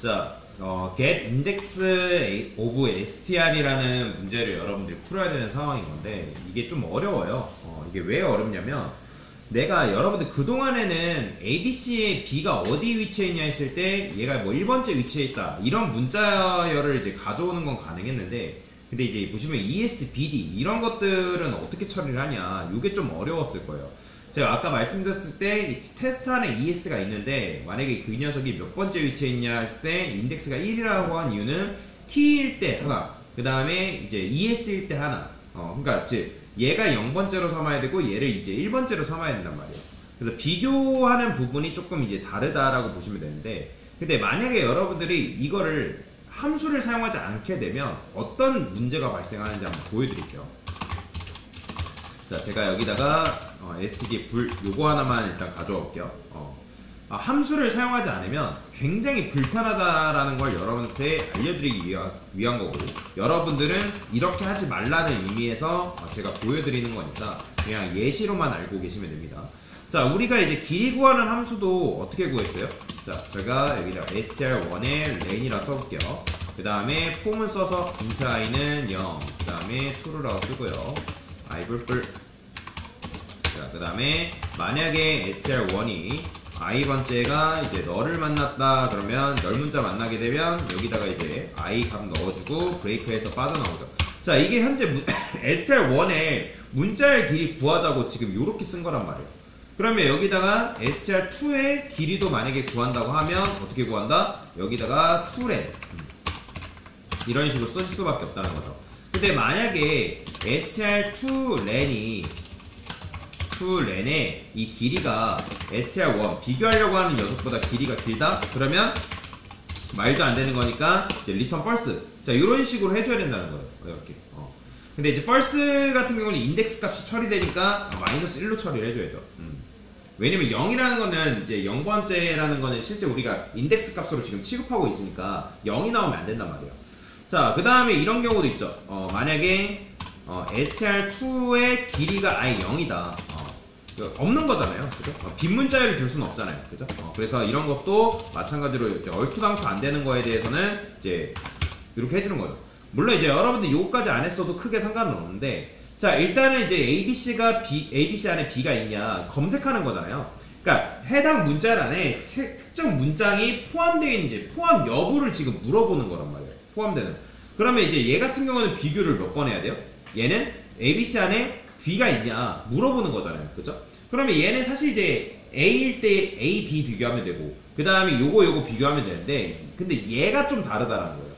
자, get index of str이라는 문제를 여러분들이 풀어야 되는 상황인 건데 이게 좀 어려워요. 이게 왜 어렵냐면 내가 여러분들 그동안에는 ABC의 B가 어디 위치해 있냐 했을 때 얘가 뭐 1번째 위치해 있다 이런 문자열을 이제 가져오는 건 가능했는데 근데 이제 보시면 ES, BD 이런 것들은 어떻게 처리를 하냐 이게 좀 어려웠을 거예요. 제가 아까 말씀드렸을 때 테스트 안에 ES가 있는데 만약에 그 녀석이 몇 번째 위치에 있냐 했을 때 인덱스가 1이라고 한 이유는 T일 때 하나 그 다음에 이제 ES일 때 하나 그러니까 즉 얘가 0번째로 삼아야 되고 얘를 이제 1번째로 삼아야 된단 말이에요. 그래서 비교하는 부분이 조금 이제 다르다라고 보시면 되는데 근데 만약에 여러분들이 이거를 함수를 사용하지 않게 되면 어떤 문제가 발생하는지 한번 보여드릴게요. 자, 제가 여기다가 std 불 요거 하나만 일단 가져와 볼게요. 함수를 사용하지 않으면 굉장히 불편하다라는 걸 여러분한테 알려드리기 위한 거고 여러분들은 이렇게 하지 말라는 의미에서 제가 보여드리는 거니까 그냥 예시로만 알고 계시면 됩니다. 자, 우리가 이제 길이 구하는 함수도 어떻게 구했어요? 자, 제가 여기다 str1에 len이라 써볼게요. 그 다음에 폼을 써서 int i는 0, 그 다음에 true라고 쓰고요. i 뿔뿔. 자, 그 다음에 만약에 str1이 i번째가 이제 너를 만났다 그러면 널 문자 만나게 되면 여기다가 이제 i 값 넣어주고 브레이크에서 빠져나오죠. 자, 이게 현재 str1에 문자의 길이 구하자고 지금 요렇게 쓴 거란 말이에요. 그러면 여기다가 str2의 길이도 만약에 구한다고 하면 어떻게 구한다? 여기다가 2len 이런 식으로 쓰실 수밖에 없다는 거죠. 근데 만약에 str2len이 이 길이가 str1 비교하려고 하는 녀석보다 길이가 길다? 그러면 말도 안 되는 거니까 이제 return false. 자, 이런 식으로 해줘야 된다는 거예요. 이렇게. 근데 이제 false 같은 경우는 인덱스 값이 처리되니까 마이너스 1로 처리를 해줘야죠. 왜냐면 0이라는 거는 이제 0번째라는 거는 실제 우리가 인덱스 값으로 지금 취급하고 있으니까 0이 나오면 안 된단 말이에요. 자, 그 다음에 이런 경우도 있죠. 만약에 str2의 길이가 아예 0이다. 없는 거잖아요. 그죠? 빈 문자열을 줄 수는 없잖아요. 그죠? 그래서 이런 것도 마찬가지로 이제 얼토당토 안 되는 거에 대해서는 이제 이렇게 해주는 거죠. 물론 이제 여러분들 요거까지 안 했어도 크게 상관은 없는데 자, 일단은 이제 ABC 안에 B가 있냐 검색하는 거잖아요. 그러니까 해당 문자열 안에 특정 문장이 포함되어 있는지 포함 여부를 지금 물어보는 거란 말이에요. 포함되는. 그러면 이제 얘 같은 경우는 비교를 몇 번 해야 돼요? 얘는 ABC 안에 B가 있냐 물어보는 거잖아요. 그죠? 그러면 얘는 사실 이제 A일 때 A, B 비교하면 되고 그 다음에 요거 비교하면 되는데 근데 얘가 좀 다르다는 거예요.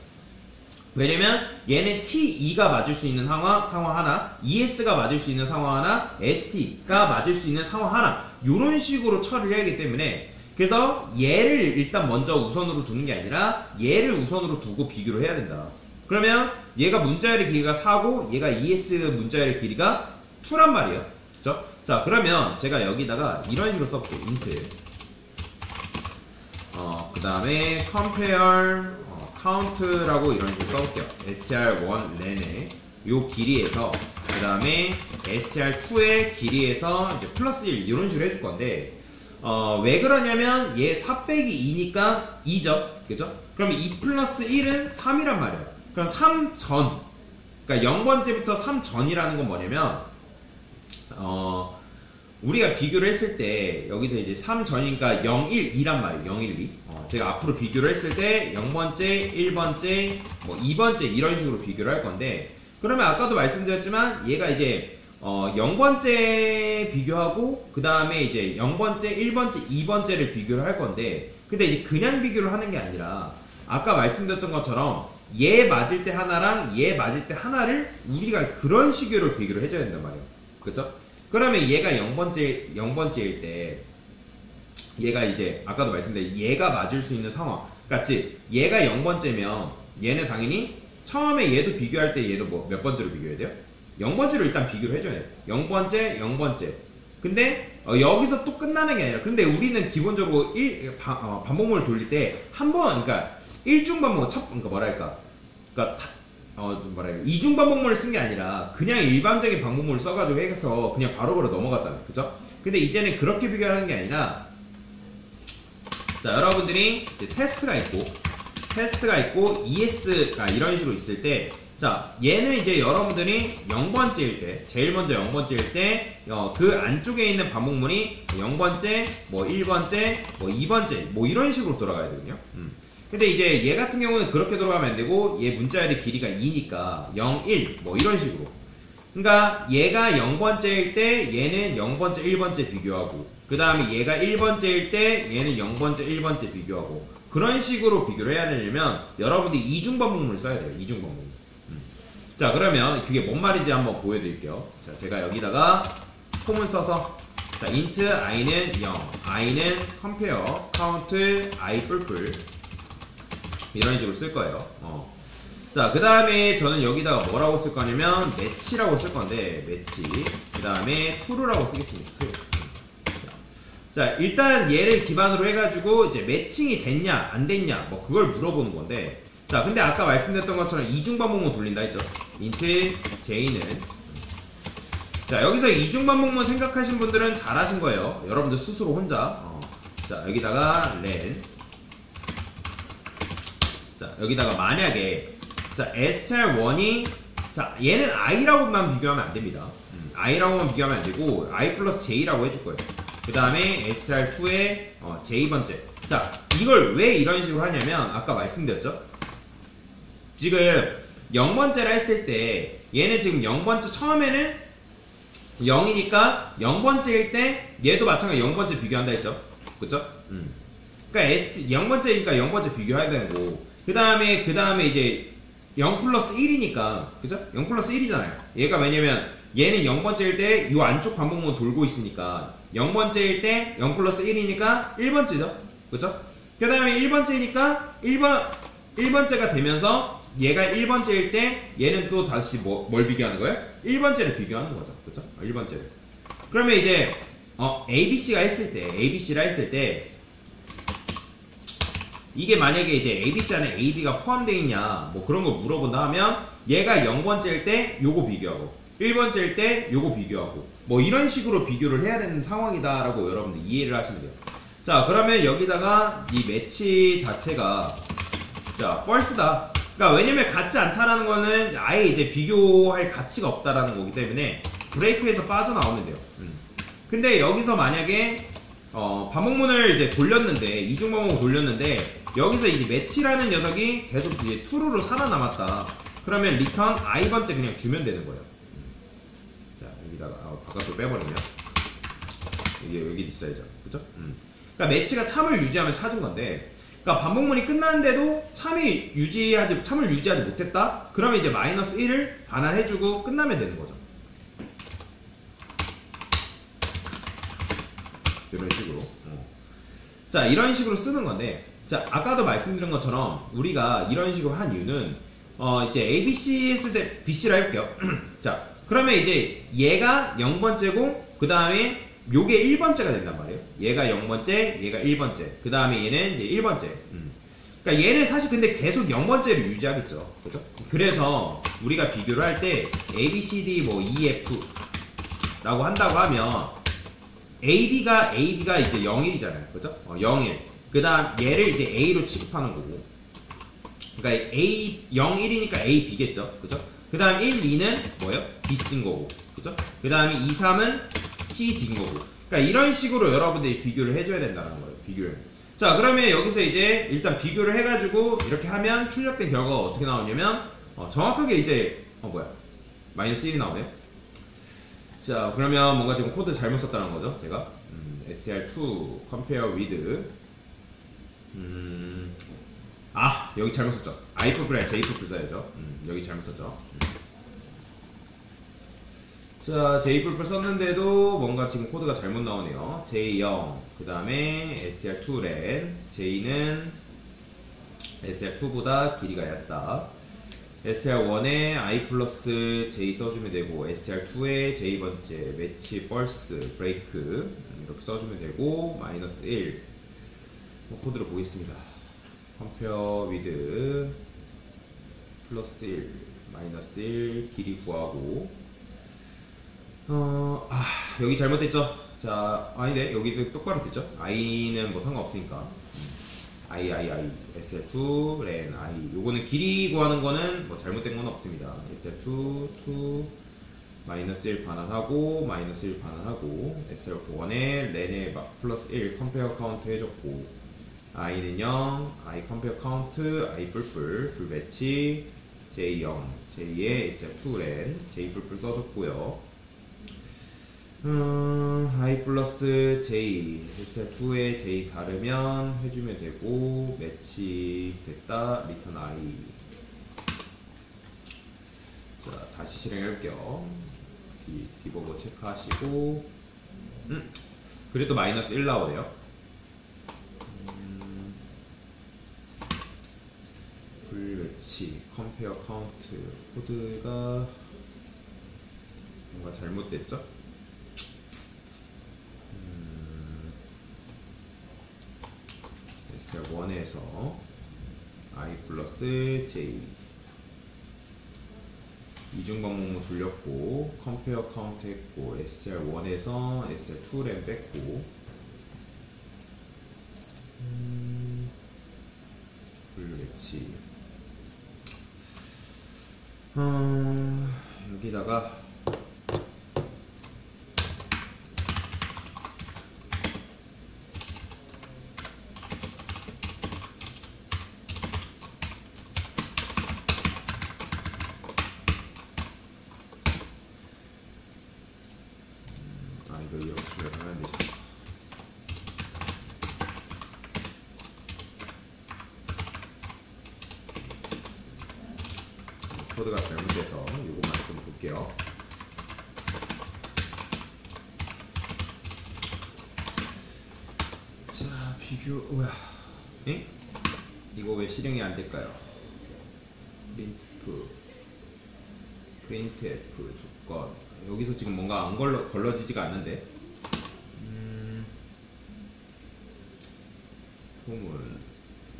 왜냐면 얘는 T2가 맞을 수 있는 상황 하나, ES가 맞을 수 있는 상황 하나, ST가 맞을 수 있는 상황 하나 요런 식으로 처리를 해야 하기 때문에 그래서 얘를 일단 먼저 우선으로 두는 게 아니라 얘를 우선으로 두고 비교를 해야 된다. 그러면 얘가 문자열의 길이가 4고 얘가 ES 문자열의 길이가 2란 말이에요. 그쵸? 자, 그러면 제가 여기다가 이런 식으로 써볼게요. int 그 다음에 compare count라고 이런 식으로 써볼게요. str1len의 요 길이에서 그 다음에 str2의 길이에서 이제 플러스 1 이런 식으로 해줄 건데 왜 그러냐면 얘 4 빼기 2니까 2죠. 그죠? 그러면 2 플러스 1은 3이란 말이에요. 그럼 3 전, 그러니까 0번째부터 3 전이라는 건 뭐냐면 우리가 비교를 했을 때 여기서 이제 3 전이니까 0, 1, 2란 말이에요. 0, 1, 2. 제가 앞으로 비교를 했을 때 0번째, 1번째, 뭐 2번째 이런 식으로 비교를 할 건데 그러면 아까도 말씀드렸지만 얘가 이제 0번째 비교하고 그 다음에 이제 0번째, 1번째, 2번째를 비교를 할 건데 근데 이제 그냥 비교를 하는 게 아니라 아까 말씀드렸던 것처럼 얘 맞을 때 하나랑 얘 맞을 때 하나를 우리가 그런 식으로 비교를 해줘야 된단 말이에요. 그쵸? 그러면 얘가 0번째일 때 얘가 이제 아까도 말씀드린 얘가 맞을 수 있는 상황 그러니까 즉 얘가 0번째면 얘는 당연히 처음에 얘도 비교할 때 얘도 뭐 몇 번째로 비교해야 돼요? 0번째로 일단 비교를 해줘야 돼요. 0번째, 0번째. 근데 여기서 또 끝나는 게 아니라 근데 우리는 기본적으로 반복문을 돌릴 때 한 번 그러니까 일중 반복 그러니까 뭐랄까 이중 반복문을 쓴 게 아니라 그냥 일반적인 반복문을 써가지고 해서 그냥 바로바로 넘어갔잖아요. 그죠? 근데 이제는 그렇게 비교하는 게 아니라 자, 여러분들이 이제 테스트가 있고 테스트가 있고 ES가 이런 식으로 있을 때, 자, 얘는 이제 여러분들이 0번째일 때, 제일 먼저 0번째일 때, 그 안쪽에 있는 반복문이 0번째, 뭐 1번째, 뭐 2번째, 뭐 이런 식으로 돌아가야 되거든요. 근데 이제 얘 같은 경우는 그렇게 돌아가면 안 되고, 얘 문자열의 길이가 2니까 0, 1, 뭐 이런 식으로. 그러니까 얘가 0번째일 때, 얘는 0번째, 1번째 비교하고, 그 다음에 얘가 1번째일 때, 얘는 0번째, 1번째 비교하고, 그런 식으로 비교를 해야 되려면, 여러분들이 이중반복문을 써야 돼요. 이중반복문. 자, 그러면 그게 뭔 말인지 한번 보여드릴게요. 자, 제가 여기다가 폼을 써서, 자, int i는 0, i는 compare, count, i 뿔뿔 이런 식으로 쓸 거예요. 자, 그 다음에 저는 여기다가 뭐라고 쓸 거냐면 매치라고 쓸 건데, 매치. 그 다음에 true라고 쓰겠습니다. true. 자, 일단 얘를 기반으로 해가지고 이제 매칭이 됐냐 안 됐냐 뭐 그걸 물어보는 건데, 자, 근데 아까 말씀드렸던 것처럼 이중반복문 돌린다 했죠. int j는, 자, 여기서 이중반복문 생각하신 분들은 잘하신 거예요. 여러분들 스스로 혼자. 자, 여기다가 len, 자, 여기다가 만약에, 자, str1이, 자, 얘는 i라고만 비교하면 안 됩니다. i라고만 비교하면 안 되고 i 플러스 j라고 해줄 거예요. 그 다음에 str2의 j번째. 자, 이걸 왜 이런 식으로 하냐면 아까 말씀드렸죠. 지금 0번째라 했을 때 얘는 지금 0번째 처음에는 0이니까 0번째일 때 얘도 마찬가지로 0번째 비교한다 했죠. 그쵸? 그러니까 0번째니까 0번째 비교해야 되는 거고, 그 다음에 이제 0 플러스 1이니까, 그죠? 0 플러스 1이잖아요. 얘가 왜냐면 얘는 0번째일 때 이 안쪽 반복문 돌고 있으니까 0번째일 때 0 플러스 1이니까 1번째죠. 그죠? 그 다음에 1번째니까 1번째가 되면서 얘가 1번째일 때 얘는 또 다시 뭘 비교하는 거예요? 1번째를 비교하는 거죠. 그죠? 1번째를. 그러면 이제 ABC가 했을 때, ABC라 했을 때 이게 만약에 이제 ABC 안에 AB가 포함되어 있냐 뭐 그런 거 물어본다 하면 얘가 0번째일 때 요거 비교하고 1번째일 때 요거 비교하고 뭐 이런 식으로 비교를 해야 되는 상황이다 라고 여러분들 이해를 하시면 돼요. 자, 그러면 여기다가 이 매치 자체가, 자, false다. 그러니까 왜냐면 같지 않다라는 거는 아예 이제 비교할 가치가 없다라는 거기 때문에 브레이크에서 빠져나오면 돼요. 근데 여기서 만약에 반복문을 이제 돌렸는데, 이중반복을 돌렸는데 여기서 이제 매치라는 녀석이 계속 이제 true로 살아남았다. 그러면 return i번째 그냥 주면 되는 거예요. 자, 여기다가 바깥으로 빼버리면 이게 여기 있어야죠. 그죠? 그러니까 매치가 참을 유지하면 찾은 건데, 그러니까 반복문이 끝났는데도 참을 유지하지 못했다? 그러면 이제 마이너스 1을 반환해주고 끝나면 되는 거죠. 이런 식으로. 자, 이런 식으로 쓰는 건데, 자, 아까도 말씀드린 것처럼 우리가 이런 식으로 한 이유는 이제 ABC 했을 때 BC라 해볼게요. 자, 그러면 이제 얘가 0번째고 그 다음에 요게 1번째가 된단 말이에요. 얘가 0번째, 얘가 1번째. 그 다음에 얘는 이제 1번째. 그러니까 얘는 사실 근데 계속 0번째를 유지하겠죠. 그죠? 그래서 우리가 비교를 할 때 A, B, C, D, 뭐 E, F 라고 한다고 하면 AB가 이제 0, 1이잖아요. 그죠? 0, 1. 그 다음 얘를 이제 A로 취급하는 거고. 그러니까 A, 0, 1이니까 A, B겠죠. 그죠? 그 다음 1, 2는 뭐예요? B, C인 거고. 그죠? 그 다음에 2, 3은 C, D인 거고. 그러니까 이런 식으로 여러분들이 비교를 해줘야 된다는 거예요. 비교를. 자, 그러면 여기서 이제 일단 비교를 해가지고 이렇게 하면 출력된 결과가 어떻게 나오냐면 정확하게 이제 마이너스 1이 나오네요. 자, 그러면 뭔가 지금 코드 잘못 썼다는 거죠. 제가 str2 compare with 여기 잘못 썼죠. i 뿔뿔 j 뿔뿔 써야죠. 여기 잘못 썼죠. 자, j 뿔뿔 썼는데도 뭔가 지금 코드가 잘못 나오네요. j0 그 다음에 str2 len, j는 str2보다 길이가 얕다. str1에 i 플러스 j 써주면 되고, str2에 j번째, 매치, false, break 이렇게 써주면 되고, 마이너스 1 코드를 보겠습니다. compare with 플러스 1, 마이너스 1 길이 구하고, 여기 잘못됐죠. 자, 아닌데 여기도 똑바로 됐죠. i는 뭐 상관없으니까. SL2 len I. 요거는 길이 구하는 거는 뭐 잘못된 건 없습니다. SL2 2 마이너스 1 반환하고 마이너스 1 반환하고 SL1에 렌에 플러스 1 컴페어 카운트 해줬고 I는 0 I 컴페어 카운트 I 뿔뿔 불 배치 J 0 J에 SL2 렌 J 뿔뿔 써줬고요. I 플러스 J SL2에 J 바르면 해주면 되고 매치 됐다 리턴 I. 자 다시 실행해볼게요. 디버거 체크하시고 그래도 마이너스 1 나오네요. 불매치 컴페어 카운트 코드가 뭔가 잘못됐죠? SL1에서 I 플러스 J 이중반복문 돌렸고 컴페어 카운트 했고 SL1에서 SL2 램 뺐고 불매치 여기다가 이거 이렇게 하면 되죠. 코드가 잘못돼서 이것만 좀 볼게요. 자 비교 뭐야? 응? 이거 왜 실행이 안 될까요? 프린트 F 조건 여기서 지금 뭔가 안 걸러지지가 않는데 폼은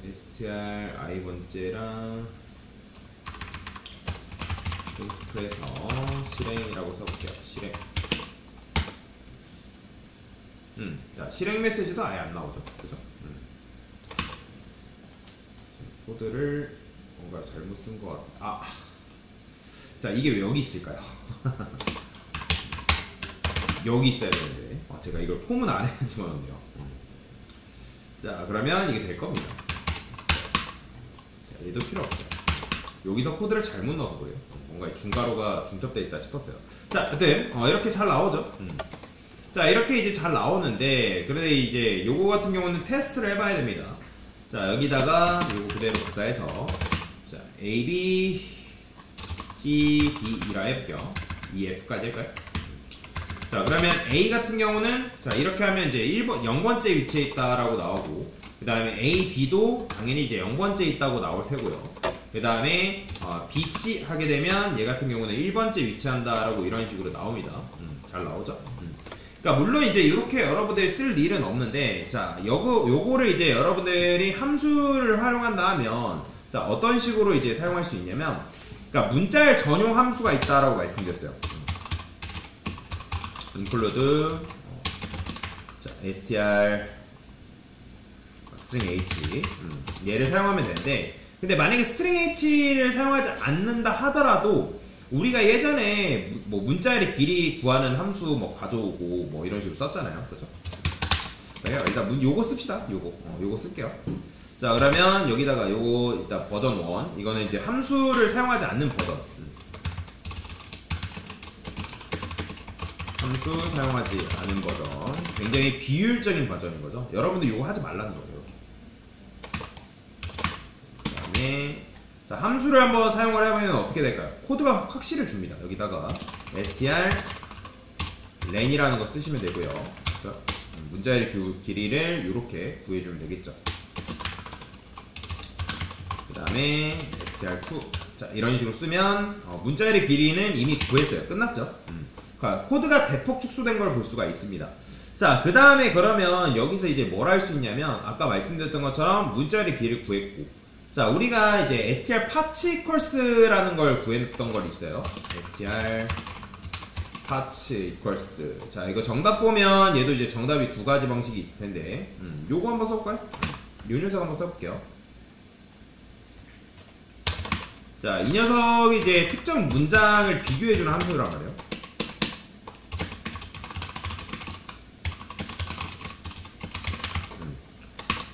str I 번째랑 프린트에서 실행이라고 써볼게요. 실행. 자 실행 메시지도 아예 안 나오죠, 그죠? 코드를 뭔가 잘못 쓴 것 같아. 자 이게 왜 여기 있을까요? 여기 있어야 되는데 제가 이걸 폼은 안 해야지만요. 자 그러면 이게 될 겁니다. 자, 얘도 필요 없어요. 여기서 코드를 잘못 넣어서 그래요. 뭔가 중괄호가 중첩되어 있다 싶었어요. 자 여튼 이렇게 잘 나오죠. 자 이렇게 이제 잘 나오는데 그런데 이제 요거 같은 경우는 테스트를 해봐야 됩니다. 자 여기다가 요거 그대로 복사해서 자 A, B, C, D, E라 해볼게요. F까지 할까요? 자 그러면 A 같은 경우는 자 이렇게 하면 이제 0번째 위치에 있다라고 나오고 그 다음에 A, B도 당연히 이제 0번째 있다고 나올 테고요. 그 다음에 B, C 하게 되면 얘 같은 경우는 1번째 위치한다라고 이런 식으로 나옵니다. 잘 나오죠? 그러니까 물론 이제 이렇게 여러분들이 쓸 일은 없는데 자 요거를 이제 여러분들이 함수를 활용한다 하면 자 어떤 식으로 이제 사용할 수 있냐면 그러니까 문자열 전용 함수가 있다라고 말씀드렸어요. include 자, str string h 얘를 사용하면 되는데 근데 만약에 string h를 사용하지 않는다 하더라도 우리가 예전에 뭐 문자열의 길이 구하는 함수 뭐 가져오고 뭐 이런 식으로 썼잖아요, 그죠? 그래요. 일단 요거 씁시다. 요거 쓸게요. 자 그러면 여기다가 요거 일단 버전 1 이거는 이제 함수를 사용하지 않는 버전. 함수 사용하지 않은 버전. 굉장히 비효율적인 버전인 거죠. 여러분들 요거 하지 말라는 거예요. 그 다음에 자, 함수를 한번 사용을 해보면 어떻게 될까요? 코드가 확실히 줍니다. 여기다가 str len이라는 거 쓰시면 되고요. 그렇죠? 문자열의 길이를 이렇게 구해주면 되겠죠. 그 다음에 str2 자 이런 식으로 쓰면 문자열의 길이는 이미 구했어요. 끝났죠? 그러니까 코드가 대폭 축소된 걸 볼 수가 있습니다. 자, 그 다음에 그러면 여기서 이제 뭘 할 수 있냐면 아까 말씀드렸던 것처럼 문자열의 길이를 구했고 자, 우리가 이제 str path equals라는 걸 구했던 걸 있어요. str path equals. 자, 이거 정답 보면 얘도 이제 정답이 두 가지 방식이 있을 텐데, 요거 한번 써볼까요? 이 녀석 한번 써볼게요. 자, 이 녀석이 이제 특정 문장을 비교해주는 함수란 말이에요.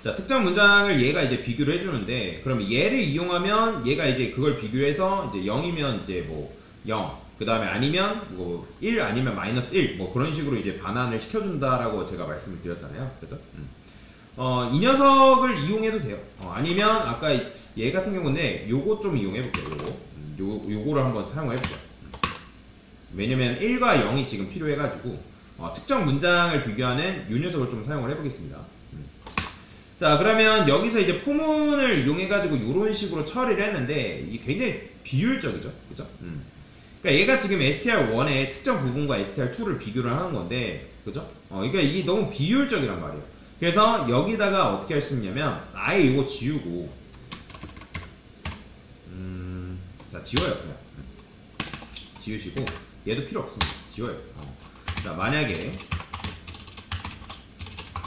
자, 특정 문장을 얘가 이제 비교를 해주는데, 그럼 얘를 이용하면 얘가 이제 그걸 비교해서 이제 0이면 이제 뭐 0, 그 다음에 아니면 뭐 1, 아니면 마이너스 1, 뭐 그런 식으로 이제 반환을 시켜준다라고 제가 말씀을 드렸잖아요. 그죠? 이 녀석을 이용해도 돼요. 아니면 아까 얘 같은 경우는 요거 좀 이용해볼게요. 요거를 한번 사용해볼게요. 왜냐면 1과 0이 지금 필요해가지고 특정 문장을 비교하는 요 녀석을 좀 사용을 해보겠습니다. 자, 그러면 여기서 이제 포문을 이용해가지고 요런 식으로 처리를 했는데 이게 굉장히 비효율적이죠. 그죠? 그러니까 얘가 지금 str1의 특정 부분과 str2를 비교를 하는 건데, 그죠? 그러니까 이게 너무 비효율적이란 말이에요. 그래서 여기다가 어떻게 할 수 있냐면 아예 이거 지우고 자, 지워요. 그냥 지우시고 얘도 필요 없습니다. 지워요. 자, 만약에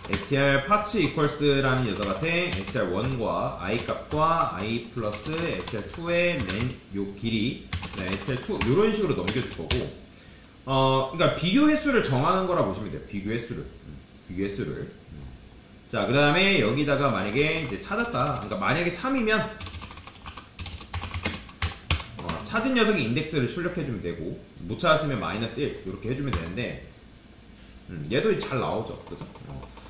str parts equals라는 녀석한테 str1과 i 값과 i 플러스 str2의 요 길이 str2 이런 식으로 넘겨줄 거고, 그러니까 비교 횟수를 정하는 거라 보시면 돼요. 비교 횟수를. 자, 그 다음에 여기다가 만약에 이제 찾았다. 그러니까 만약에 참이면 찾은 녀석의 인덱스를 출력해주면 되고, 못 찾았으면 마이너스 1 이렇게 해주면 되는데, 얘도 잘 나오죠. 그죠?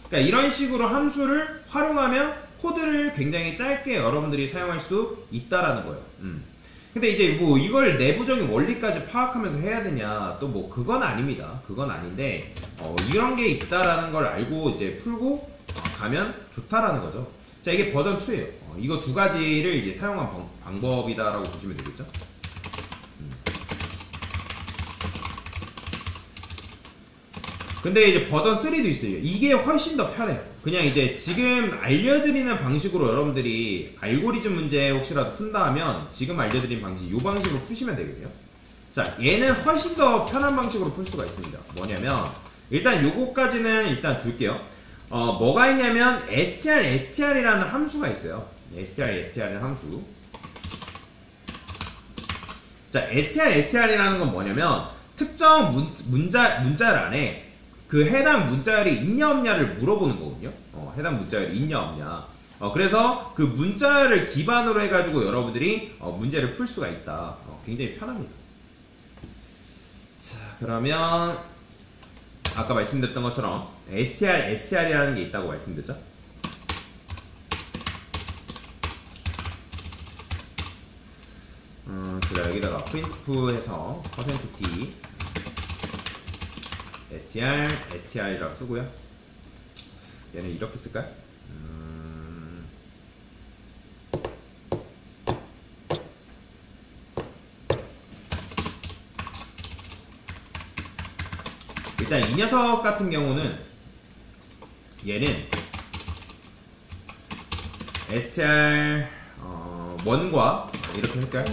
그러니까 이런 식으로 함수를 활용하면 코드를 굉장히 짧게 여러분들이 사용할 수 있다라는 거예요. 근데 이제 뭐 이걸 내부적인 원리까지 파악하면서 해야 되냐, 또 뭐 그건 아닙니다. 그건 아닌데 이런 게 있다라는 걸 알고 이제 풀고 가면 좋다라는 거죠. 자, 이게 버전 2예요. 이거 두 가지를 이제 사용한 방법이다라고 보시면 되겠죠. 근데 이제 버전 3도 있어요. 이게 훨씬 더 편해요. 그냥 이제 지금 알려드리는 방식으로 여러분들이 알고리즘 문제 혹시라도 푼다 하면 지금 알려드린 방식, 이 방식으로 푸시면 되거든요. 자, 얘는 훨씬 더 편한 방식으로 풀 수가 있습니다. 뭐냐면 일단 요거까지는 일단 둘게요. 뭐가 있냐면 str이라는 함수가 있어요. str이라는 함수. 자, str이라는 건 뭐냐면 특정 문자열 안에 그 해당 문자열이 있냐 없냐를 물어보는 거거든요. 해당 문자열이 있냐 없냐. 그래서 그 문자열을 기반으로 해가지고 여러분들이 문제를 풀 수가 있다. 굉장히 편합니다. 자, 그러면 아까 말씀드렸던 것처럼 str이라는 게 있다고 말씀드렸죠. 제가 여기다가 printf 해서 %t str이라고 쓰고요. 얘는 이렇게 쓸까요? 일단 이 녀석 같은 경우는 얘는 str1과 이렇게 할까요?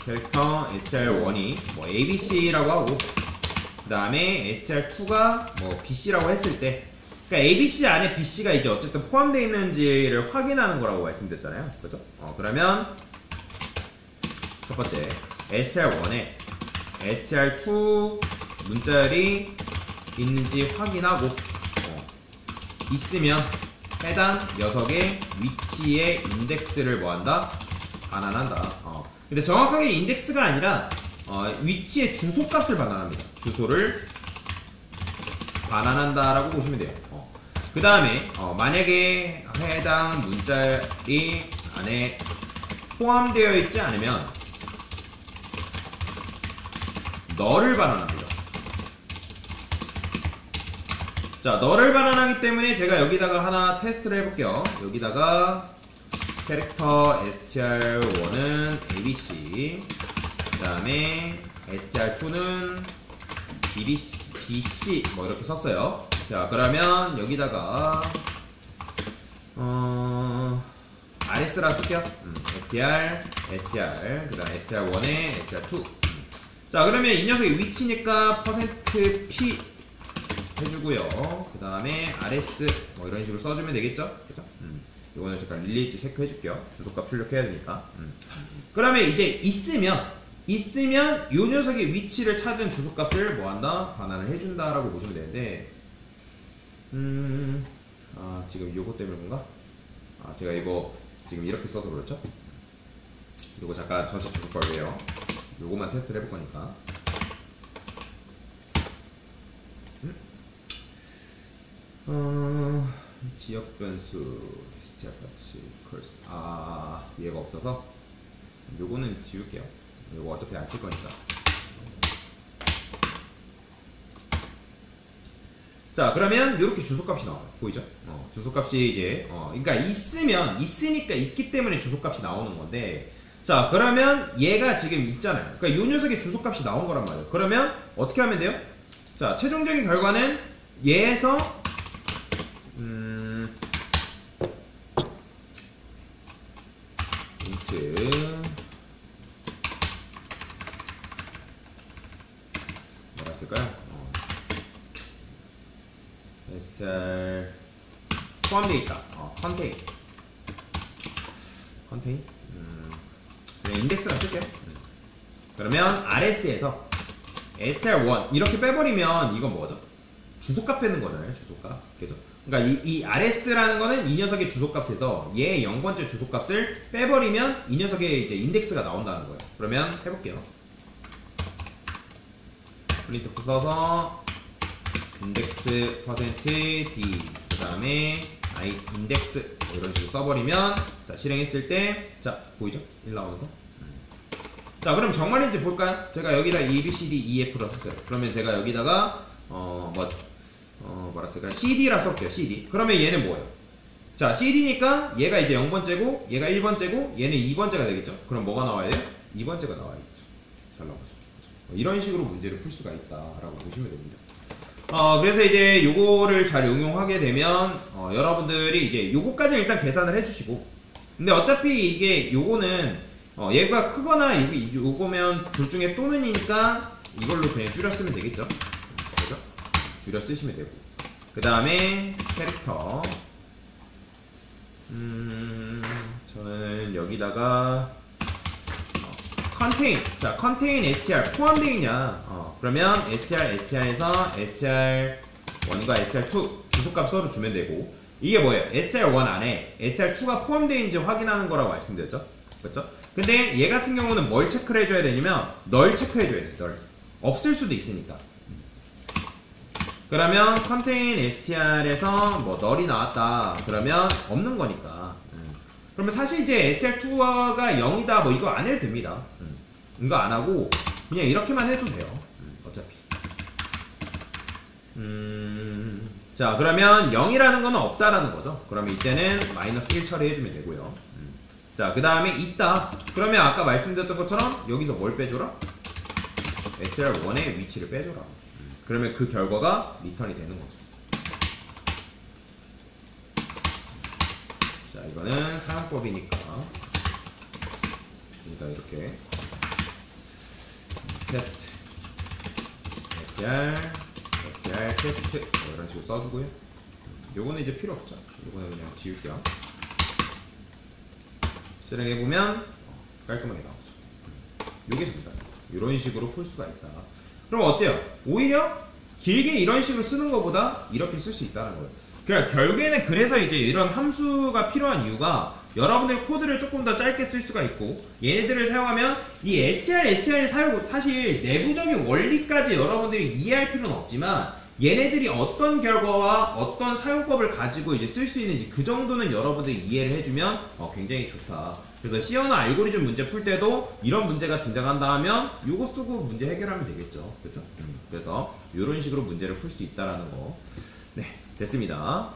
캐릭터 str1이 뭐 abc라고 하고, 그 다음에 str2가 뭐 bc라고 했을 때, 그러니까 abc 안에 bc가 이제 어쨌든 포함되어 있는지를 확인하는 거라고 말씀드렸잖아요. 그죠? 그러면 첫 번째 str1에 str2 문자열이 있는지 확인하고, 있으면 해당 녀석의 위치의 인덱스를 뭐한다? 반환한다. 근데 정확하게 인덱스가 아니라 위치의 주소값을 반환합니다. 주소를 반환한다라고 보시면 돼요. 그 다음에 만약에 해당 문자열이 안에 포함되어 있지 않으면 너를 반환합니다. 자, 너를 반환하기 때문에 제가 여기다가 하나 테스트를 해볼게요. 여기다가 캐릭터 str1은 abc, 그 다음에 str2는 bc 뭐 이렇게 썼어요. 자, 그러면 여기다가 rs라 쓸게요. str, 그 다음에 str1에 str2. 자, 그러면 이 녀석의 위치니까 %p 해주고요. 그 다음에 RS 뭐 이런 식으로 써주면 되겠죠? 그죠? 이거는 잠깐 릴리즈 체크해줄게요. 주소값 출력해야 되니까. 그러면 이제 있으면 요 녀석의 위치를 찾은 주소값을 뭐한다? 반환을 해준다라고 보시면 되는데, 지금 요거 때문에 그런가? 제가 이거 지금 이렇게 써서 그렇죠? 요거 잠깐 전체 주소값이에요. 요거만 테스트를 해볼 거니까. 지역 변수 str 같이 컬스 얘가 없어서 요거는 지울게요. 요거 어차피 안 쓸 거니까. 자, 그러면 요렇게 주소값이 나와요. 보이죠? 주소값이 이제 그러니까 있으니까 있기 때문에 주소값이 나오는 건데, 자, 그러면 얘가 지금 있잖아요. 그러니까 요 녀석의 주소값이 나온 거란 말이에요. 그러면 어떻게 하면 돼요? 자, 최종적인 결과는 얘에서 int 뭐라 쓸까요? str 포함되어 있다. contain 그냥 인덱스라 쓸게요. 그러면 rs에서 str1 이렇게 빼버리면 이건 뭐죠? 주소값 빼는 거잖아요. 주소값. 그죠? 그러니까 이 rs라는 거는 이 녀석의 주소값에서 얘의 0번째 주소값을 빼버리면 이 녀석의 이제 인덱스가 나온다는 거예요. 그러면 해볼게요. 프린트프 써서 인덱스 %d 그 다음에 i 인덱스 이런 식으로 써버리면, 자, 실행했을 때, 자, 보이죠? 1 나오는 거. 자, 그럼 정말인지 볼까요? 제가 여기다 A, B, C, D, E, F로 썼어요. 그러면 제가 여기다가 뭐라 쓸까요? CD라 썼게요. CD. 그러면 얘는 뭐예요? 자, CD니까 얘가 이제 0번째고 얘가 1번째고 얘는 2번째가 되겠죠? 그럼 뭐가 나와야 돼요? 2번째가 나와야겠죠. 잘 나오죠. 이런 식으로 문제를 풀 수가 있다라고 보시면 됩니다. 그래서 이제 요거를 잘 응용하게 되면 여러분들이 이제 요거까지 일단 계산을 해주시고, 근데 어차피 이게 요거는 얘가 크거나 요거면 둘 중에 또는이니까 이걸로 그냥 줄여 쓰면 되겠죠. 그죠? 줄여 쓰시면 되고, 그 다음에 캐릭터 저는 여기다가 contain, 자, contain str 포함되어 있냐? 그러면 str에서 str1과 str2 주소값 서로 주면 되고, 이게 뭐예요? str1 안에 str2가 포함되어 있는지 확인하는 거라고 말씀드렸죠? 그렇죠? 근데 얘 같은 경우는 뭘 체크를 해줘야 되냐면 널 체크해줘야 돼. 널. 없을 수도 있으니까. 그러면 contain str에서 뭐 널이 나왔다 그러면 없는 거니까. 그러면 사실 이제 str2가 0이다 뭐 이거 안 해도 됩니다. 이거 안 하고 그냥 이렇게만 해도 돼요. 어차피. 자, 그러면 0이라는 거는 없다라는 거죠. 그러면 이때는 -1 처리해주면 되고요. 자, 그 다음에 있다. 그러면 아까 말씀드렸던 것처럼 여기서 뭘 빼줘라? str1의 위치를 빼줘라. 그러면 그 결과가 리턴이 되는 거죠. 자, 이거는 사용법이니까 일단 이렇게 테스트 str 테스트 뭐 이런 식으로 써주고요. 요거는 이제 필요 없죠. 요거는 그냥 지울게요. 실행해보면 깔끔하게 나오죠. 요게 됩니다. 이런 식으로 풀 수가 있다. 그럼 어때요? 오히려 길게 이런 식으로 쓰는 것보다 이렇게 쓸 수 있다는 거예요. 그러니까 결국에는 그래서 이제 이런 함수가 필요한 이유가 여러분들 코드를 조금 더 짧게 쓸 수가 있고, 얘네들을 사용하면 이 str 사용, 사실 내부적인 원리까지 여러분들이 이해할 필요는 없지만 얘네들이 어떤 결과와 어떤 사용법을 가지고 이제 쓸 수 있는지 그 정도는 여러분들이 이해를 해주면 굉장히 좋다. 그래서 C언어 알고리즘 문제 풀 때도 이런 문제가 등장한다 하면 요거 쓰고 문제 해결하면 되겠죠. 그렇죠? 그래서 이런 식으로 문제를 풀 수 있다라는 거. 네, 됐습니다.